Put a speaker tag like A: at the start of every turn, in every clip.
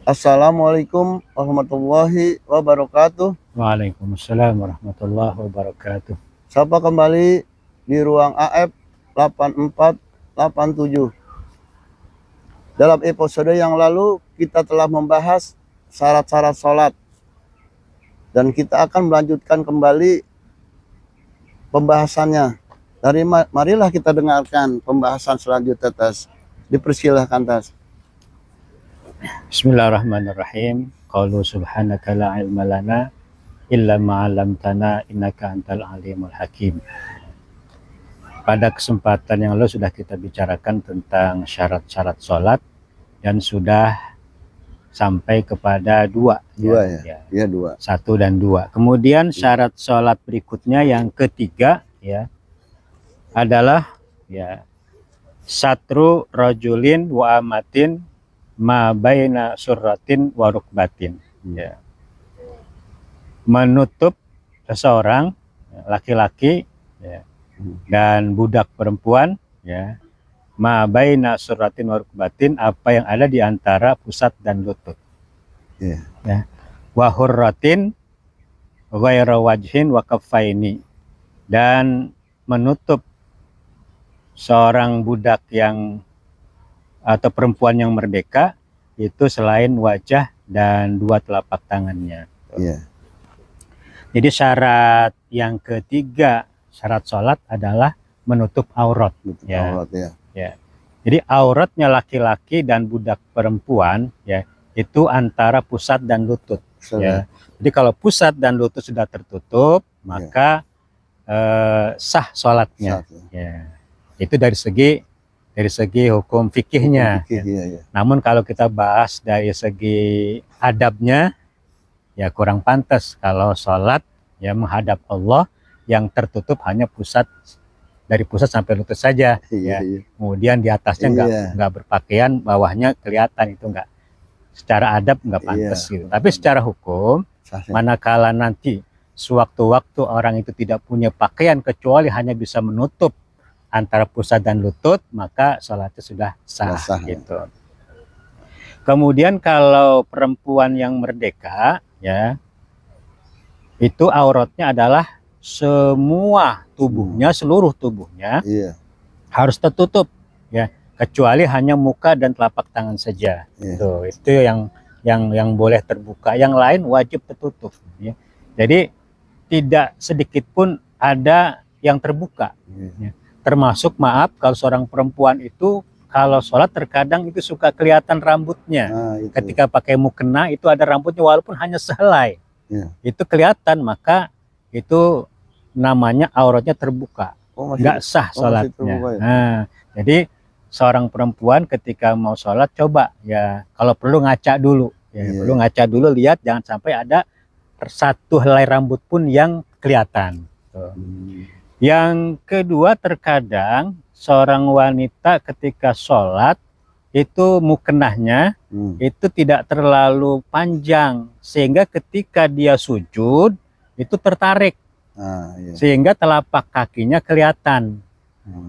A: Assalamualaikum warahmatullahi wabarakatuh.
B: Waalaikumsalam warahmatullahi wabarakatuh.
A: Sapa kembali di ruang AF 8487. Dalam episode yang lalu kita telah membahas syarat-syarat sholat. Dan kita akan melanjutkan kembali pembahasannya. Marilah kita dengarkan pembahasan selanjutnya, Tas. Dipersilahkan, Tas.
B: Bismillahirrahmanirrahim. Qalu subhanaka la ilma lana illa ma 'allamtana innaka antal alimul hakim. Pada kesempatan yang lalu sudah kita bicarakan tentang syarat-syarat sholat dan sudah sampai kepada dua ya.
A: Iya, dua.
B: 1 dan 2. Kemudian syarat sholat berikutnya yang ketiga ya adalah ya satru rajulin wa amatin ma baina surratin wa rukbatin ya. Menutup seseorang laki-laki ya, dan budak perempuan ya, ma baina surratin wa rukbatin, apa yang ada di antara pusat dan lutut ya. Wa hurratin ghaira wajhin wa kaffaini, dan menutup seorang budak yang atau perempuan yang merdeka itu selain wajah dan 2 telapak tangannya. Jadi syarat yang ketiga syarat sholat adalah menutup aurat.
A: Aurat,
B: ya. Jadi auratnya laki-laki dan budak perempuan ya itu antara pusat dan lutut. Ya. Jadi kalau pusat dan lutut sudah tertutup maka sah sholatnya. Ya. Itu dari segi hukum fikihnya. Namun kalau kita bahas dari segi adabnya ya kurang pantas kalau sholat ya menghadap Allah yang tertutup hanya dari pusat sampai lutut saja ya. Kemudian di atasnya nggak berpakaian, bawahnya kelihatan, itu nggak, secara adab nggak pantas gitu. Tapi secara hukum manakala nanti sewaktu-waktu orang itu tidak punya pakaian kecuali hanya bisa menutup antara pusat dan lutut, maka sholatnya sudah sah gitu. Kemudian kalau perempuan yang merdeka ya itu auratnya adalah semua tubuhnya, seluruh tubuhnya harus tertutup ya, kecuali hanya muka dan telapak tangan saja. Itu yang boleh terbuka, yang lain wajib tertutup ya. Jadi tidak sedikit pun ada yang terbuka ya. Termasuk maaf kalau seorang perempuan itu kalau sholat terkadang itu suka kelihatan rambutnya. Ketika pakai mukena itu ada rambutnya walaupun hanya sehelai. Itu kelihatan, maka itu namanya auratnya terbuka. Nggak sah sholatnya. Jadi seorang perempuan ketika mau sholat coba ya kalau perlu ngaca dulu. Perlu ngaca dulu, lihat jangan sampai ada satu helai rambut pun yang kelihatan. Yang kedua, terkadang seorang wanita ketika sholat itu mukenahnya itu tidak terlalu panjang sehingga ketika dia sujud itu tertarik sehingga telapak kakinya kelihatan.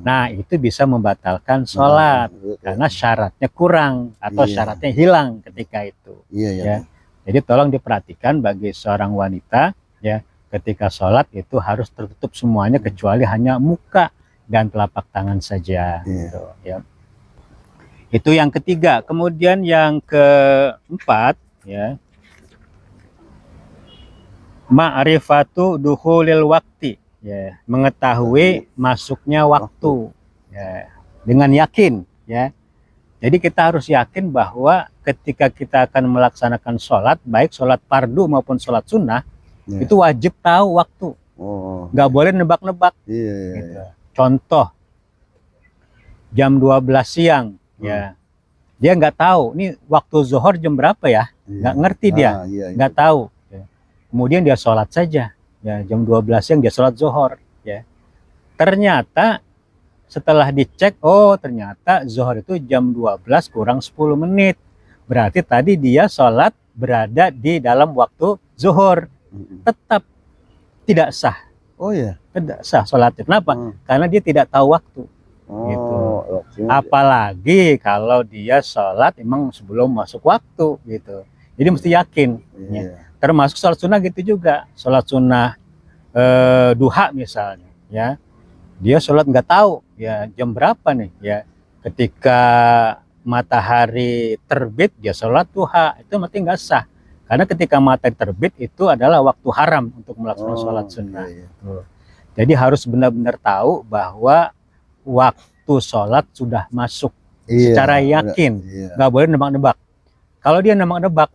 B: Nah itu bisa membatalkan sholat karena syaratnya kurang atau syaratnya hilang ketika itu. Ya. Jadi tolong diperhatikan bagi seorang wanita ya, ketika sholat itu harus tertutup semuanya kecuali hanya muka dan telapak tangan saja. Gitu, ya. Itu yang ketiga. Kemudian yang keempat ya, ma'rifatu dukhulil wakti ya, mengetahui masuknya waktu ya, dengan yakin ya. Jadi kita harus yakin bahwa ketika kita akan melaksanakan sholat, baik sholat fardu maupun sholat sunnah, itu wajib tahu waktu, nggak boleh nebak-nebak. Gitu. Contoh jam 12 siang ya, dia nggak tahu ini waktu zuhur jam berapa ya, nggak ngerti dia, nggak tahu. Kemudian dia sholat saja ya, jam 12 siang dia sholat zuhur ya. Ternyata setelah dicek, oh ternyata zuhur itu jam 12 kurang 10 menit. Berarti tadi dia sholat berada di dalam waktu zuhur. Tetap tidak sah. Tidak sah sholatnya. Kenapa? Karena dia tidak tahu waktu. gitu.
A: waktunya.
B: Apalagi kalau dia sholat emang sebelum masuk waktu gitu. Jadi mesti yakin. Ya.
A: Iya.
B: Termasuk sholat sunnah gitu juga. Sholat sunnah duha misalnya, ya. Dia sholat nggak tahu ya jam berapa nih, ya. Ketika matahari terbit dia sholat duha, itu mati nggak sah. Karena ketika matahari terbit itu adalah waktu haram untuk melaksanakan sholat sunnah.
A: Iya.
B: Jadi harus benar-benar tahu bahwa waktu sholat sudah masuk secara yakin, nggak boleh nebak-nebak. Kalau dia nebak-nebak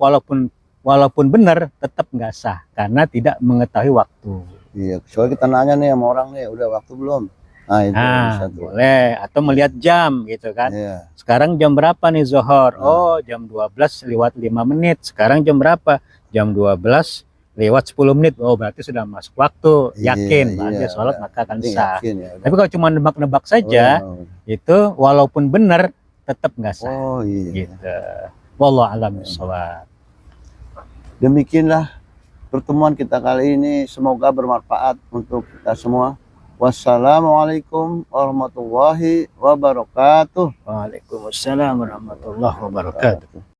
B: walaupun benar tetap nggak sah karena tidak mengetahui waktu.
A: Iya, kecuali kita nanya nih sama orang nih, udah waktu belum? Nah, itu bisa tuh.
B: Boleh, atau melihat jam gitu kan.
A: Iya.
B: Sekarang jam berapa nih Zohor? Oh, jam 12 lewat 5 menit. Sekarang jam berapa? Jam 12 lewat 10 menit. Oh, berarti sudah masuk waktu. Yakin, dia sholat maka akan sah.
A: Ya,
B: tapi kalau cuma nebak-nebak saja, itu walaupun benar tetap nggak sah.
A: Oh iya.
B: Gitu. Wallahu a'lam bishawab.
A: Demikianlah pertemuan kita kali ini, semoga bermanfaat untuk kita semua. Wassalamualaikum warahmatullahi wabarakatuh.
B: Waalaikumsalam warahmatullahi wabarakatuh.